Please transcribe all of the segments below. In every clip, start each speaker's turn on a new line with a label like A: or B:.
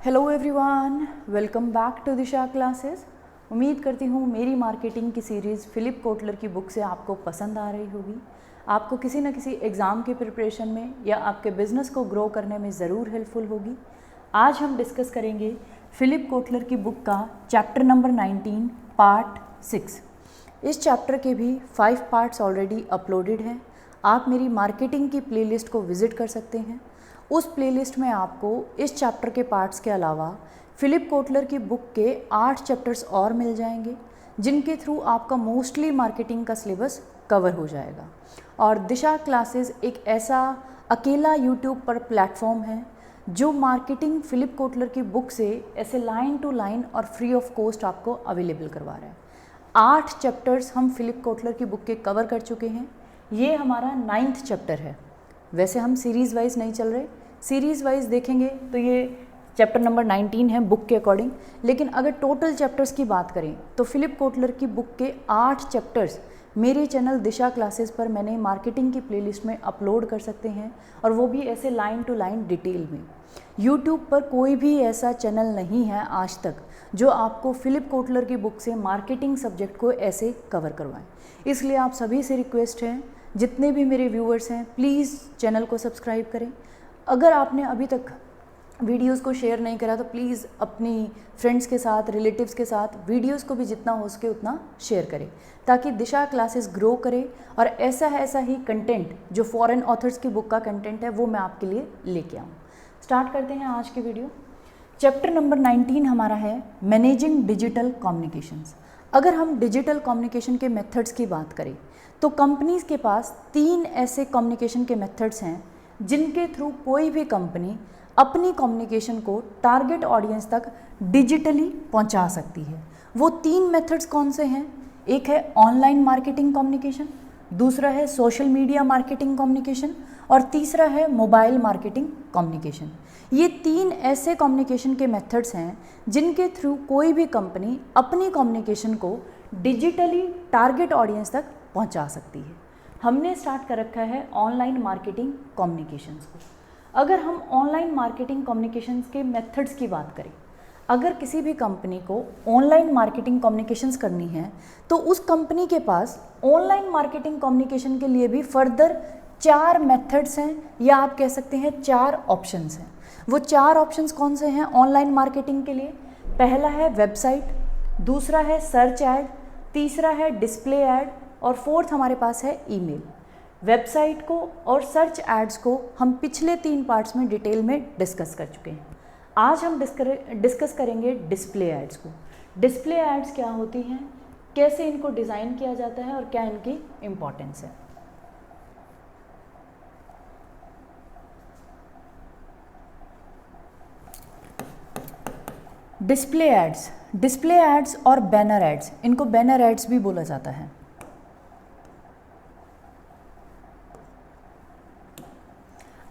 A: Hello everyone, welcome back to Disha classes. उम्मीद करती हूँ मेरी मार्केटिंग की सीरीज़ फिलिप कोटलर की बुक से आपको पसंद आ रही होगी। आपको किसी न किसी एग्ज़ाम की प्रिपरेशन में या आपके बिज़नेस को ग्रो करने में ज़रूर हेल्पफुल होगी। आज हम डिस्कस करेंगे फिलिप कोटलर की बुक का चैप्टर नंबर 19 पार्ट 6। इस चैप्टर के भी 5 पार्ट्स ऑलरेडी अपलोडेड हैं। आप मेरी मार्केटिंग की प्लेलिस्ट को विज़िट कर सकते हैं। उस प्लेलिस्ट में आपको इस चैप्टर के पार्ट्स के अलावा फिलिप कोटलर की बुक के 8 चैप्टर्स और मिल जाएंगे, जिनके थ्रू आपका मोस्टली मार्केटिंग का सिलेबस कवर हो जाएगा। और दिशा क्लासेस एक ऐसा अकेला यूट्यूब पर प्लेटफॉर्म है जो मार्केटिंग फिलिप कोटलर की बुक से ऐसे लाइन टू लाइन और फ्री ऑफ कॉस्ट आपको अवेलेबल करवा रहा है। 8 चैप्टर्स हम फिलिप कोटलर की बुक के कवर कर चुके हैं। ये हमारा 9th चैप्टर है। वैसे हम सीरीज़ वाइज नहीं चल रहे, सीरीज़ वाइज देखेंगे तो ये चैप्टर नंबर 19 है बुक के अकॉर्डिंग। लेकिन अगर टोटल चैप्टर्स की बात करें तो फिलिप कोटलर की बुक के 8 चैप्टर्स मेरे चैनल दिशा क्लासेस पर मैंने मार्केटिंग की प्लेलिस्ट में अपलोड कर सकते हैं, और वो भी ऐसे लाइन टू लाइन डिटेल में। यूट्यूब पर कोई भी ऐसा चैनल नहीं है आज तक जो आपको फिलिप कोटलर की बुक से मार्केटिंग सब्जेक्ट को ऐसे कवर करवाएं। इसलिए आप सभी से रिक्वेस्ट है, जितने भी मेरे व्यूअर्स हैं, प्लीज़ चैनल को सब्सक्राइब करें। अगर आपने अभी तक वीडियोस को शेयर नहीं करा तो प्लीज़ अपनी फ्रेंड्स के साथ, रिलेटिव्स के साथ वीडियोस को भी जितना हो सके उतना शेयर करें, ताकि दिशा क्लासेस ग्रो करे और ऐसा ही कंटेंट जो फॉरेन ऑथर्स की बुक का कंटेंट है वो मैं आपके लिए लेके आऊँ। स्टार्ट करते हैं आज की वीडियो। चैप्टर नंबर 19 हमारा है मैनेजिंग डिजिटल कम्युनिकेशंस। अगर हम डिजिटल कम्युनिकेशन के मेथड्स की बात करें तो कंपनीज़ के पास 3 ऐसे कम्युनिकेशन के मेथड्स हैं जिनके थ्रू कोई भी कंपनी अपनी कम्युनिकेशन को टारगेट ऑडियंस तक डिजिटली पहुंचा सकती है। वो 3 मेथड्स कौन से हैं? एक है ऑनलाइन मार्केटिंग कम्युनिकेशन, दूसरा है सोशल मीडिया मार्केटिंग कम्युनिकेशन, और तीसरा है मोबाइल मार्केटिंग कम्युनिकेशन। ये 3 ऐसे कम्युनिकेशन के मेथड्स हैं जिनके थ्रू कोई भी कंपनी अपनी कम्युनिकेशन को डिजिटली टारगेट ऑडियंस तक पहुंचा सकती है। हमने स्टार्ट कर रखा है ऑनलाइन मार्केटिंग कम्युनिकेशंस को। अगर हम ऑनलाइन मार्केटिंग कम्युनिकेशंस के मेथड्स की बात करें, अगर किसी भी कंपनी को ऑनलाइन मार्केटिंग कम्युनिकेशंस करनी है तो उस कंपनी के पास ऑनलाइन मार्केटिंग कम्युनिकेशन के लिए भी फर्दर 4 मेथड्स हैं, या आप कह सकते हैं 4 ऑप्शंस हैं। वो 4 ऑप्शंस कौन से हैं ऑनलाइन मार्केटिंग के लिए? पहला है वेबसाइट, दूसरा है सर्च ऐड, तीसरा है डिस्प्ले ऐड, और 4th हमारे पास है ईमेल। वेबसाइट को और सर्च एड्स को हम पिछले 3 पार्ट्स में डिटेल में डिस्कस कर चुके हैं। आज हम डिस्कस करेंगे डिस्प्ले एड्स को। डिस्प्ले एड्स क्या होती हैं, कैसे इनको डिज़ाइन किया जाता है और क्या इनकी इम्पोर्टेंस है। डिस्प्ले एड्स और बैनर एड्स, इनको बैनर एड्स भी बोला जाता है।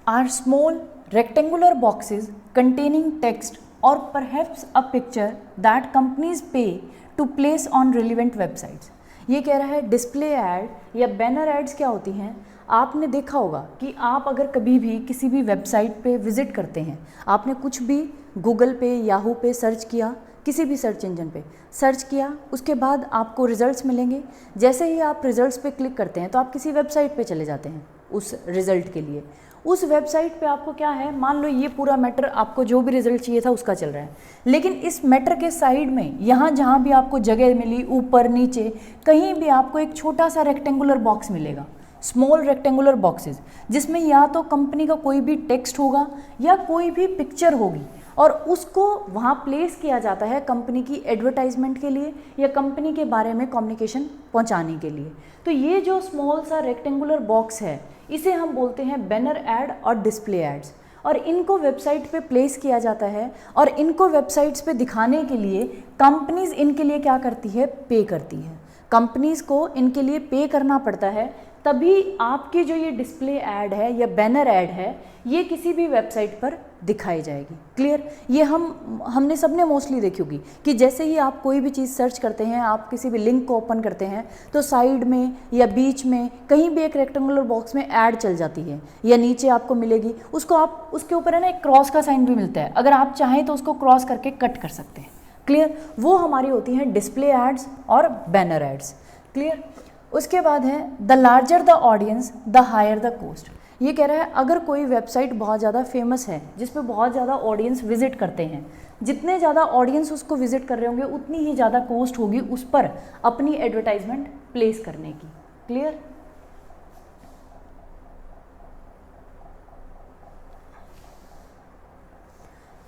A: Are small rectangular boxes containing text or perhaps a picture that companies pay to place on relevant websites। ये कह रहा है डिस्प्ले ऐड या बैनर एड्स क्या होती हैं। आपने देखा होगा कि आप अगर कभी भी किसी भी वेबसाइट पे विज़िट करते हैं, आपने कुछ भी गूगल पे, याहू पे सर्च किया, किसी भी सर्च इंजन पे सर्च किया, उसके बाद आपको रिजल्ट्स मिलेंगे। जैसे ही आप रिजल्ट्स पे क्लिक करते हैं तो आप किसी वेबसाइट पे चले जाते हैं उस रिज़ल्ट के लिए। उस वेबसाइट पे आपको क्या है, मान लो ये पूरा मैटर आपको जो भी रिजल्ट चाहिए था उसका चल रहा है, लेकिन इस मैटर के साइड में यहाँ जहाँ भी आपको जगह मिली, ऊपर नीचे कहीं भी आपको एक छोटा सा रेक्टेंगुलर बॉक्स मिलेगा, स्मॉल रेक्टेंगुलर बॉक्सेस, जिसमें या तो कंपनी का कोई भी टेक्स्ट होगा या कोई भी पिक्चर होगी, और उसको वहाँ प्लेस किया जाता है कंपनी की एडवर्टाइजमेंट के लिए या कंपनी के बारे में कम्युनिकेशन पहुँचाने के लिए। तो ये जो स्मॉल सा रेक्टेंगुलर बॉक्स है इसे हम बोलते हैं बैनर ऐड और डिस्प्ले एड्स, और इनको वेबसाइट पे प्लेस किया जाता है, और इनको वेबसाइट्स पे दिखाने के लिए कंपनीज़ इनके लिए क्या करती है, पे करती है। कंपनीज़ को इनके लिए पे करना पड़ता है तभी आपकी जो ये डिस्प्ले ऐड है या बैनर ऐड है ये किसी भी वेबसाइट पर दिखाई जाएगी। क्लियर? ये हमने सबने मोस्टली देखी होगी कि जैसे ही आप कोई भी चीज़ सर्च करते हैं, आप किसी भी लिंक को ओपन करते हैं तो साइड में या बीच में कहीं भी एक रेक्टेंगुलर बॉक्स में ऐड चल जाती है या नीचे आपको मिलेगी, उसको आप उसके ऊपर है ना एक क्रॉस का साइन भी मिलता है, अगर आप चाहें तो उसको क्रॉस करके कट कर सकते हैं। क्लियर? वो हमारी होती हैं डिस्प्ले एड्स और बैनर एड्स। क्लियर? उसके बाद है the larger the audience the higher the cost. ये कह रहा है अगर कोई वेबसाइट बहुत ज़्यादा फेमस है जिस पे बहुत ज़्यादा ऑडियंस विजिट करते हैं, जितने ज़्यादा ऑडियंस उसको विजिट कर रहे होंगे उतनी ही ज़्यादा कॉस्ट होगी उस पर अपनी एडवर्टाइजमेंट प्लेस करने की। Clear?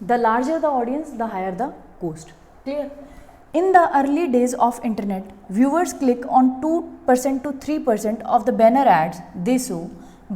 A: The larger the audience the higher the cost. Clear? In the early days of internet, viewers click on 2% to 3% of the banner ads they saw,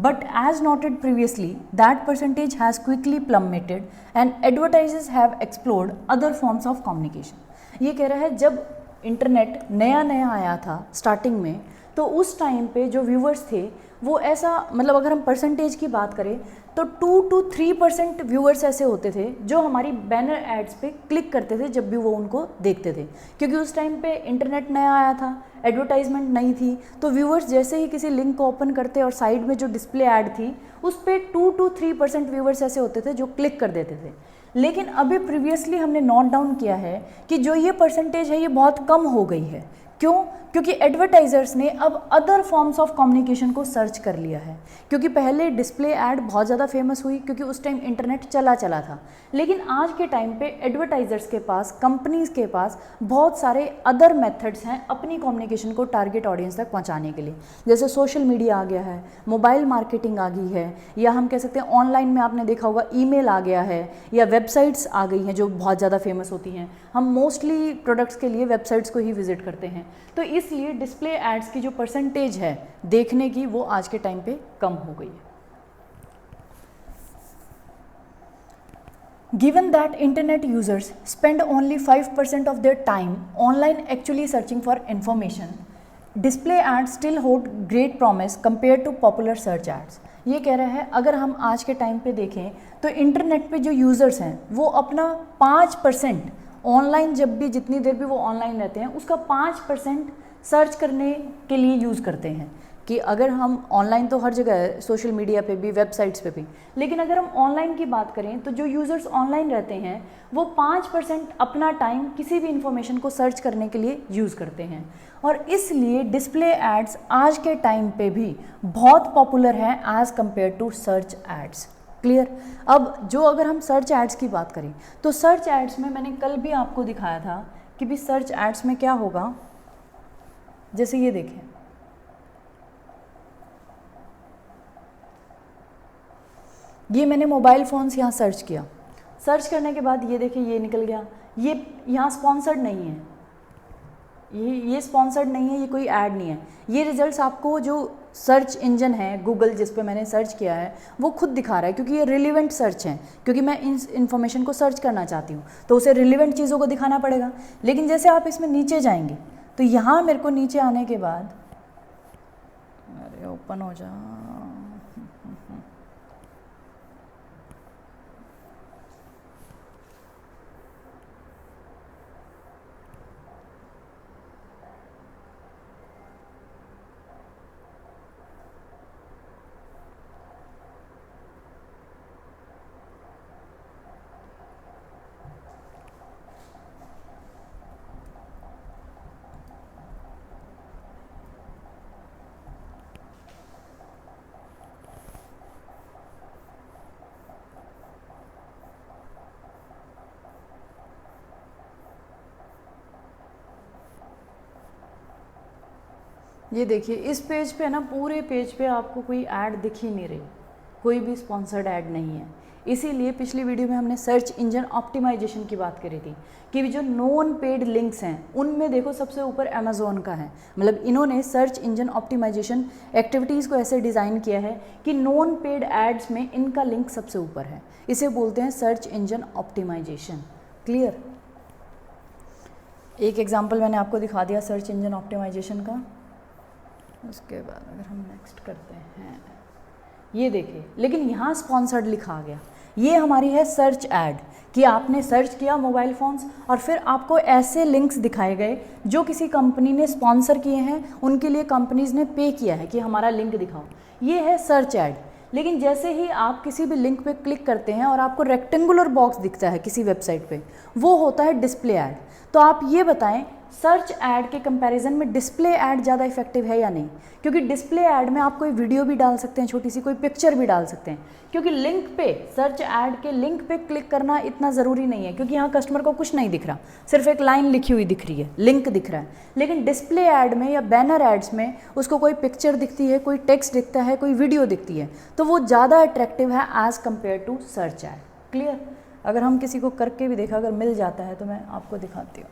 A: but as noted previously, that percentage has quickly plummeted and advertisers have explored other forms of communication. ये कह रहा है जब internet नया नया आया था starting में, तो उस टाइम पे जो व्यूवर्स थे वो ऐसा, मतलब अगर हम परसेंटेज की बात करें तो 2 to 3% व्यूअर्स ऐसे होते थे जो हमारी बैनर एड्स पे क्लिक करते थे जब भी वो उनको देखते थे, क्योंकि उस टाइम पे इंटरनेट नया आया था, एडवर्टाइजमेंट नहीं थी, तो व्यूअर्स जैसे ही किसी लिंक को ओपन करते और साइड में जो डिस्प्ले ऐड थी उस पर 2 to 3% व्यूअर्स ऐसे होते थे जो क्लिक कर देते थे। लेकिन अभी प्रीवियसली हमने नोट डाउन किया है कि जो ये परसेंटेज है ये बहुत कम हो गई है। क्यों? क्योंकि एडवर्टाइजर्स ने अब अदर फॉर्म्स ऑफ कम्युनिकेशन को सर्च कर लिया है। क्योंकि पहले डिस्प्ले ऐड बहुत ज़्यादा फेमस हुई क्योंकि उस टाइम इंटरनेट चला था, लेकिन आज के टाइम पे एडवर्टाइजर्स के पास, कंपनीज़ के पास बहुत सारे अदर मेथड्स हैं अपनी कम्युनिकेशन को टारगेट ऑडियंस तक पहुंचाने के लिए। जैसे सोशल मीडिया आ गया है, मोबाइल मार्केटिंग आ गई है, या हम कह सकते हैं ऑनलाइन में आपने देखा होगा ईमेल आ गया है, या वेबसाइट्स आ गई हैं जो बहुत ज़्यादा फेमस होती हैं। हम मोस्टली प्रोडक्ट्स के लिए वेबसाइट्स को ही विजिट करते हैं, तो इसलिए डिस्प्ले एड्स की जो परसेंटेज है देखने की वो आज के टाइम पे कम हो गई है। Given that internet users spend only 5% of their time online actually searching for information, display ads still hold great promise compared to popular search ads. ये कह रहा है अगर हम आज के टाइम पे देखें तो इंटरनेट पे जो यूज़र्स हैं वो अपना 5% ऑनलाइन, जब भी जितनी देर भी वो ऑनलाइन रहते हैं उसका 5% सर्च करने के लिए यूज़ करते हैं। कि अगर हम ऑनलाइन तो हर जगह है, सोशल मीडिया पे भी, वेबसाइट्स पे भी, लेकिन अगर हम ऑनलाइन की बात करें तो जो यूज़र्स ऑनलाइन रहते हैं वो 5% अपना टाइम किसी भी इंफॉर्मेशन को सर्च करने के लिए यूज़ करते हैं, और इसलिए डिस्प्ले एड्स आज के टाइम पे भी बहुत पॉपुलर हैं as compare to search ads. Clear? अब जो अगर हम सर्च एड्स की बात करें तो सर्च एड्स में मैंने कल भी आपको दिखाया था कि भी सर्च एड्स में क्या होगा। जैसे ये देखें, ये मैंने मोबाइल फ़ोन्स यहाँ सर्च किया, सर्च करने के बाद ये देखिए ये निकल गया, ये यहाँ स्पॉन्सर्ड नहीं है, ये स्पॉन्सर्ड नहीं है, ये कोई ऐड नहीं है। ये रिजल्ट्स आपको जो सर्च इंजन है गूगल जिस पे मैंने सर्च किया है वो खुद दिखा रहा है, क्योंकि ये रिलेवेंट सर्च है, क्योंकि मैं इन इन्फॉर्मेशन को सर्च करना चाहती हूँ तो उसे रिलेवेंट चीज़ों को दिखाना पड़ेगा। लेकिन जैसे आप इसमें नीचे जाएंगे तो यहाँ मेरे को नीचे आने के बाद, अरे ओपन हो जा, ये देखिए इस पेज पे ना, पूरे पेज पे आपको कोई ऐड दिख ही नहीं रही, कोई भी स्पॉन्सर्ड ऐड नहीं है। इसीलिए पिछली वीडियो में हमने सर्च इंजन ऑप्टिमाइजेशन की बात करी थी कि जो नॉन पेड लिंक्स हैं उनमें देखो सबसे ऊपर अमेज़ॉन का है। मतलब इन्होंने सर्च इंजन ऑप्टिमाइजेशन एक्टिविटीज़ को ऐसे डिज़ाइन किया है कि नॉन पेड एड्स में इनका लिंक सबसे ऊपर है। इसे बोलते हैं सर्च इंजन ऑप्टिमाइजेशन। क्लियर? एक एग्जाम्पल मैंने आपको दिखा दिया सर्च इंजन ऑप्टिमाइजेशन का। उसके बाद अगर हम नेक्स्ट करते हैं, ये देखिए, लेकिन यहाँ स्पॉन्सर्ड लिखा गया। ये हमारी है सर्च ऐड कि आपने सर्च किया मोबाइल फ़ोन्स और फिर आपको ऐसे लिंक्स दिखाए गए जो किसी कंपनी ने स्पॉन्सर किए हैं, उनके लिए कंपनीज़ ने पे किया है कि हमारा लिंक दिखाओ। ये है सर्च ऐड। लेकिन जैसे ही आप किसी भी लिंक पे क्लिक करते हैं और आपको रेक्टेंगुलर बॉक्स दिखता है किसी वेबसाइट पे, वो होता है डिस्प्ले ऐड। तो आप ये बताएं सर्च ऐड के कंपैरिजन में डिस्प्ले ऐड ज़्यादा इफेक्टिव है या नहीं? क्योंकि डिस्प्ले ऐड में आप कोई वीडियो भी डाल सकते हैं, छोटी सी कोई पिक्चर भी डाल सकते हैं, क्योंकि लिंक पे, सर्च ऐड के लिंक पे क्लिक करना इतना ज़रूरी नहीं है, क्योंकि यहाँ कस्टमर को कुछ नहीं दिख रहा, सिर्फ एक लाइन लिखी हुई दिख रही है, लिंक दिख रहा है। लेकिन डिस्प्ले ऐड में या बैनर एड्स में उसको कोई पिक्चर दिखती है, कोई टेक्स्ट दिखता है, कोई वीडियो दिखती है, तो वो ज़्यादा अट्रैक्टिव है as compare to search ad. Clear? अगर हम किसी को करके भी देखा, अगर मिल जाता है तो मैं आपको दिखाती हूँ।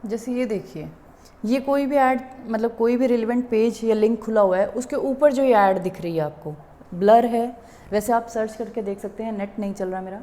A: जैसे ये देखिए, ये कोई भी ऐड, मतलब कोई भी रिलेवेंट पेज या लिंक खुला हुआ है, उसके ऊपर जो ये ऐड दिख रही है आपको, ब्लर है। वैसे आप सर्च करके देख सकते हैं, नेट नहीं चल रहा मेरा,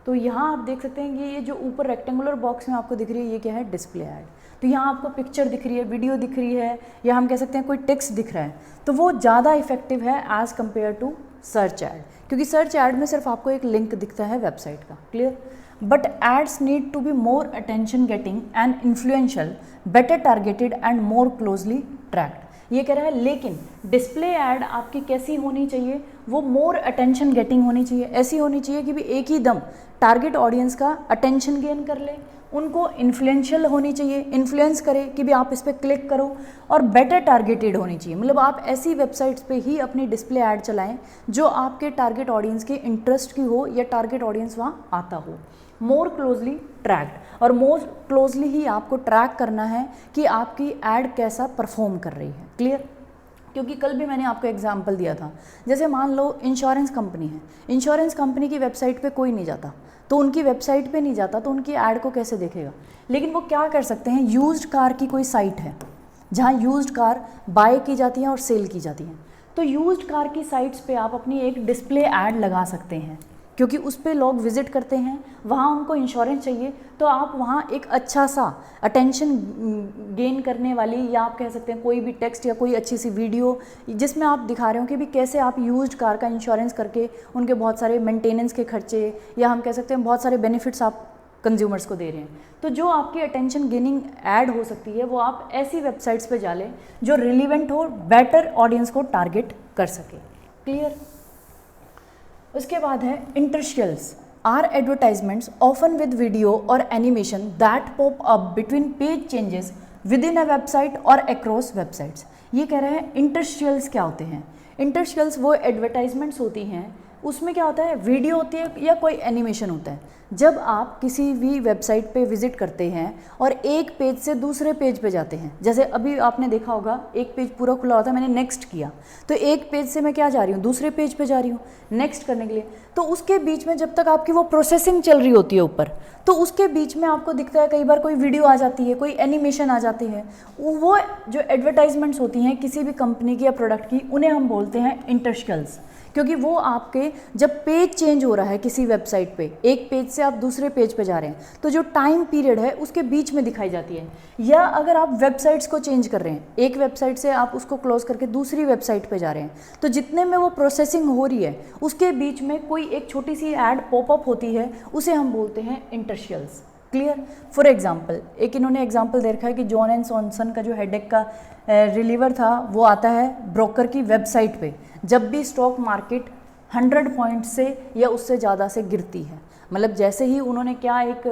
A: तो यहाँ आप देख सकते हैं कि ये जो ऊपर रेक्टेंगुलर बॉक्स में आपको दिख रही है, ये क्या है? Display ad. तो यहाँ आपको पिक्चर दिख रही है, वीडियो दिख रही है, या हम कह सकते हैं कोई टेक्स्ट दिख रहा है, तो वो ज़्यादा इफेक्टिव है as compare to search ad, क्योंकि सर्च ऐड में सिर्फ आपको एक लिंक दिखता है वेबसाइट का। Clear? But ads need to be more attention getting and influential, better targeted and more closely tracked। ये कह रहा है लेकिन डिस्प्ले ऐड आपकी कैसी होनी चाहिए? वो मोर अटेंशन गेटिंग होनी चाहिए, ऐसी होनी चाहिए कि भी एक ही दम टारगेट ऑडियंस का अटेंशन गेन कर ले, उनको इन्फ्लुएंशियल होनी चाहिए, इन्फ्लुएंस करे कि भी आप इस पर क्लिक करो, और बेटर टारगेटेड होनी चाहिए। मतलब आप ऐसी वेबसाइट्स पे ही अपनी डिस्प्ले ऐड चलाएं जो आपके टारगेट ऑडियंस के इंटरेस्ट की हो या टारगेट ऑडियंस वहाँ आता हो। मोर क्लोजली ट्रैक्ड, और मोर क्लोजली ही आपको ट्रैक करना है कि आपकी ऐड कैसा परफॉर्म कर रही है। क्लियर? क्योंकि कल भी मैंने आपको एग्जांपल दिया था, जैसे मान लो इंश्योरेंस कंपनी है, इंश्योरेंस कंपनी की वेबसाइट पे कोई नहीं जाता, तो उनकी वेबसाइट पे नहीं जाता तो उनकी ऐड को कैसे देखेगा? लेकिन वो क्या कर सकते हैं, यूज्ड कार की कोई साइट है जहाँ यूज्ड कार बाय की जाती हैं और सेल की जाती हैं, तो यूज्ड कार की साइट्स पे आप अपनी एक डिस्प्ले ऐड लगा सकते हैं, क्योंकि उस पर लोग विज़िट करते हैं, वहाँ उनको इंश्योरेंस चाहिए, तो आप वहाँ एक अच्छा सा अटेंशन गेन करने वाली, या आप कह सकते हैं कोई भी टेक्स्ट या कोई अच्छी सी वीडियो जिसमें आप दिखा रहे हो कि भी कैसे आप यूज्ड कार का इंश्योरेंस करके उनके बहुत सारे मेंटेनेंस के खर्चे, या हम कह सकते हैं बहुत सारे बेनिफिट्स आप कंज्यूमर्स को दे रहे हैं। तो जो आपकी अटेंशन गेनिंग ऐड हो सकती है वो आप ऐसी वेबसाइट्स पे जा लें जो रिलीवेंट हो, बेटर ऑडियंस को टारगेट कर सके। क्लियर? उसके बाद है interstitials are advertisements often with video और animation that pop up between page changes within a website और अक्रॉस वेबसाइट्स। ये कह रहे हैं इंटरस्टियल्स क्या होते हैं? इंटरस्टियल्स वो एडवर्टाइजमेंट्स होती हैं, उसमें क्या होता है, वीडियो होती है या कोई एनिमेशन होता है जब आप किसी भी वेबसाइट पे विजिट करते हैं और एक पेज से दूसरे पेज पे जाते हैं, जैसे अभी आपने देखा होगा एक पेज पूरा खुला होता है, मैंने नेक्स्ट किया तो एक पेज से मैं क्या जा रही हूँ, दूसरे पेज पे जा रही हूँ नेक्स्ट करने के लिए। तो उसके बीच में जब तक आपकी वो प्रोसेसिंग चल रही होती है ऊपर, तो उसके बीच में आपको दिखता है कई बार कोई वीडियो आ जाती है, कोई एनिमेशन आ जाती है। वो जो एडवर्टाइजमेंट्स होती हैं किसी भी कंपनी की या प्रोडक्ट की, उन्हें हम बोलते हैं इंटरस्टियल्स, क्योंकि वो आपके जब पेज चेंज हो रहा है किसी वेबसाइट पे, एक पेज से आप दूसरे पेज पे जा रहे हैं, तो जो टाइम पीरियड है उसके बीच में दिखाई जाती है। या अगर आप वेबसाइट्स को चेंज कर रहे हैं, एक वेबसाइट से आप उसको क्लोज करके दूसरी वेबसाइट पे जा रहे हैं, तो जितने में वो प्रोसेसिंग हो रही है उसके बीच में कोई एक छोटी सी ऐड पॉपअप होती है, उसे हम बोलते हैं इंटरस्टियल्स। क्लियर? फॉर एग्जाम्पल, एक इन्होंने एग्जाम्पल दे रखा है कि जॉन एंड जॉनसन का जो हेडेक का रिलीवर था वो आता है ब्रोकर की वेबसाइट पे जब भी स्टॉक मार्केट 100 पॉइंट से या उससे ज़्यादा से गिरती है। मतलब जैसे ही उन्होंने क्या एक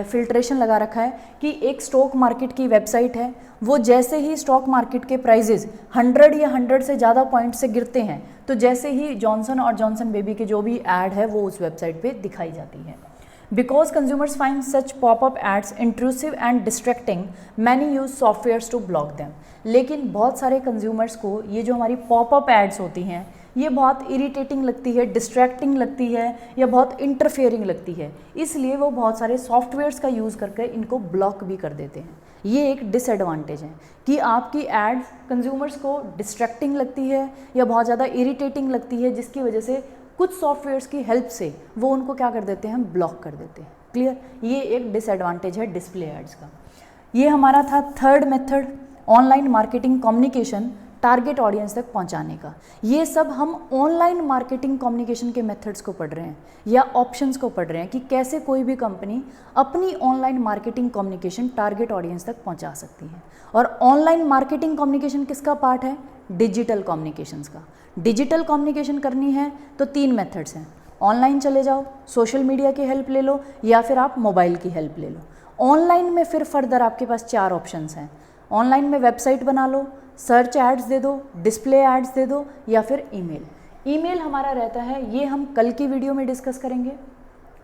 A: फिल्ट्रेशन लगा रखा है कि एक स्टॉक मार्केट की वेबसाइट है, वो जैसे ही स्टॉक मार्केट के प्राइजेस 100 या 100 से ज़्यादा पॉइंट से गिरते हैं, तो जैसे ही जॉनसन और जॉनसन बेबी के जो भी ऐड है वो उस वेबसाइट पे दिखाई जाती है। Because consumers find such pop-up ads intrusive and distracting, many use softwares to block them. लेकिन बहुत सारे कंज्यूमर्स को ये जो हमारी पॉपअप एड्स होती हैं ये बहुत इरिटेटिंग लगती है, डिस्ट्रैक्टिंग लगती है या बहुत इंटरफेयरिंग लगती है, इसलिए वो बहुत सारे सॉफ्टवेयर्स का यूज़ करके इनको ब्लॉक भी कर देते हैं। ये एक डिसएडवांटेज है कि आपकी एड्स कंज्यूमर्स को डिस्ट्रैक्टिंग लगती है या बहुत ज़्यादा इरिटेटिंग लगती है, जिसकी वजह से कुछ सॉफ्टवेयर्स की हेल्प से वो उनको क्या कर देते हैं, ब्लॉक कर देते हैं। क्लियर? ये एक डिसएडवांटेज है डिस्प्ले एड्स का। ये हमारा था third method, online marketing communication target audience तक पहुंचाने का। ये सब हम ऑनलाइन मार्केटिंग कम्युनिकेशन के मेथड्स को पढ़ रहे हैं या ऑप्शंस को पढ़ रहे हैं कि कैसे कोई भी कंपनी अपनी online marketing communication target audience तक पहुंचा सकती है। और ऑनलाइन मार्केटिंग कम्युनिकेशन किसका पार्ट है? डिजिटल कम्युनिकेशंस का। डिजिटल कम्युनिकेशन करनी है तो 3 मेथड्स हैं, ऑनलाइन चले जाओ, सोशल मीडिया की हेल्प ले लो या फिर आप मोबाइल की हेल्प ले लो। ऑनलाइन में फिर फर्दर आपके पास 4 ऑप्शंस हैं। ऑनलाइन में वेबसाइट बना लो, सर्च एड्स दे दो, डिस्प्ले एड्स दे दो या फिर ईमेल। ईमेल हमारा रहता है, ये हम कल की वीडियो में डिस्कस करेंगे।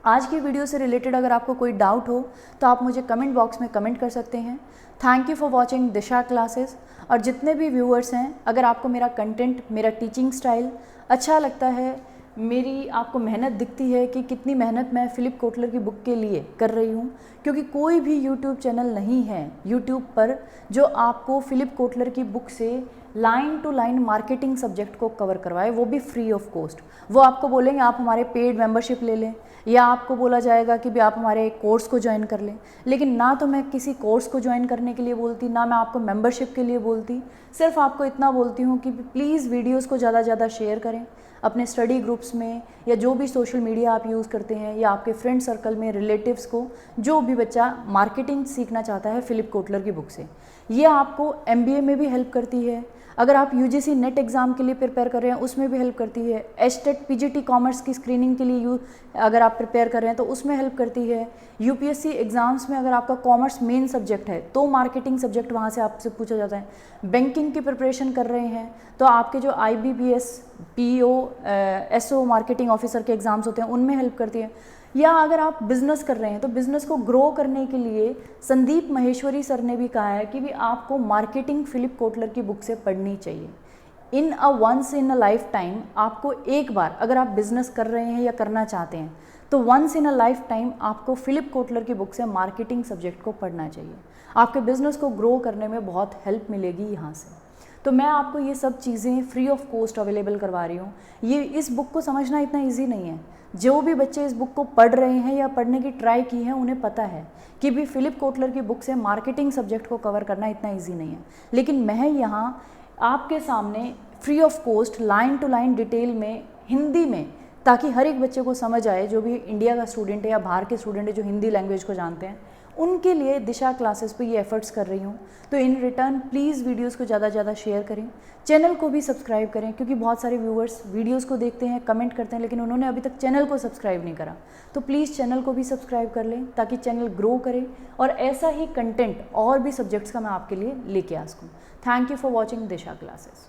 A: आज की वीडियो से रिलेटेड अगर आपको कोई डाउट हो तो आप मुझे कमेंट बॉक्स में कमेंट कर सकते हैं। Thank you for watching Disha classes. और जितने भी व्यूअर्स हैं, अगर आपको मेरा कंटेंट, मेरा टीचिंग स्टाइल अच्छा लगता है, मेरी आपको मेहनत दिखती है कि कितनी मेहनत मैं फ़िलिप कोटलर की बुक के लिए कर रही हूँ, क्योंकि कोई भी यूट्यूब चैनल नहीं है यूट्यूब पर जो आपको फ़िलिप कोटलर की बुक से line to line marketing subject को कवर करवाए, वो भी फ्री ऑफ कॉस्ट। वो आपको बोलेंगे आप हमारे पेड मेंबरशिप ले लें, या आपको बोला जाएगा कि भी आप हमारे कोर्स को ज्वाइन कर लें। लेकिन ना तो मैं किसी कोर्स को ज्वाइन करने के लिए बोलती, ना मैं आपको मेंबरशिप के लिए बोलती। सिर्फ आपको इतना बोलती हूँ कि प्लीज़ वीडियोस को ज़्यादा से ज़्यादा शेयर करें अपने स्टडी ग्रुप्स में, या जो भी सोशल मीडिया आप यूज़ करते हैं, या आपके फ्रेंड सर्कल में, रिलेटिव्स को, जो भी बच्चा मार्केटिंग सीखना चाहता है फ़िलिप कोटलर की बुक से। ये आपको MBA में भी हेल्प करती है, अगर आप UGC नेट एग्ज़ाम के लिए प्रिपेयर कर रहे हैं उसमें भी हेल्प करती है, HTET PGT कॉमर्स की स्क्रीनिंग के लिए अगर आप प्रिपेयर कर रहे हैं तो उसमें हेल्प करती है। UPSC एग्ज़ाम्स में अगर आपका कॉमर्स मेन सब्जेक्ट है तो मार्केटिंग सब्जेक्ट वहाँ से आपसे पूछा जाता है। बैंकिंग की प्रिपरेशन कर रहे हैं तो आपके जो IBPS, PO, SO marketing officer के एग्ज़ाम्स होते हैं उनमें हेल्प करती है। या अगर आप बिज़नेस कर रहे हैं तो बिज़नेस को ग्रो करने के लिए संदीप महेश्वरी सर ने भी कहा है कि भी आपको मार्केटिंग फ़िलिप कोटलर की बुक से पढ़नी चाहिए। In a once in a lifetime आपको एक बार, अगर आप बिज़नेस कर रहे हैं या करना चाहते हैं तो once in a lifetime आपको फ़िलिप कोटलर की बुक से मार्केटिंग सब्जेक्ट को पढ़ना चाहिए। आपके बिज़नेस को ग्रो करने में बहुत हेल्प मिलेगी यहाँ से। तो मैं आपको ये सब चीज़ें फ्री ऑफ कॉस्ट अवेलेबल करवा रही हूँ। ये इस बुक को समझना इतना ईजी नहीं है। जो भी बच्चे इस बुक को पढ़ रहे हैं या पढ़ने की ट्राई की है उन्हें पता है कि भी फ़िलिप कोटलर की बुक से मार्केटिंग सब्जेक्ट को कवर करना इतना ईजी नहीं है। लेकिन मैं यहाँ आपके सामने free of cost line to line detail में हिंदी में, ताकि हर एक बच्चे को समझ आए, जो भी इंडिया का स्टूडेंट है या बाहर के स्टूडेंट है जो हिंदी लैंग्वेज को जानते हैं, उनके लिए दिशा क्लासेस पे ये एफर्ट्स कर रही हूँ। तो इन रिटर्न प्लीज़ वीडियोस को ज़्यादा से ज़्यादा शेयर करें, चैनल को भी सब्सक्राइब करें, क्योंकि बहुत सारे व्यूअर्स वीडियोस को देखते हैं, कमेंट करते हैं, लेकिन उन्होंने अभी तक चैनल को सब्सक्राइब नहीं करा। तो प्लीज़ चैनल को भी सब्सक्राइब कर लें ताकि चैनल ग्रो करे और ऐसा ही कंटेंट और भी सब्जेक्ट्स का मैं आपके लिए लेके आ सकूँ। Thank you for watching Disha classes.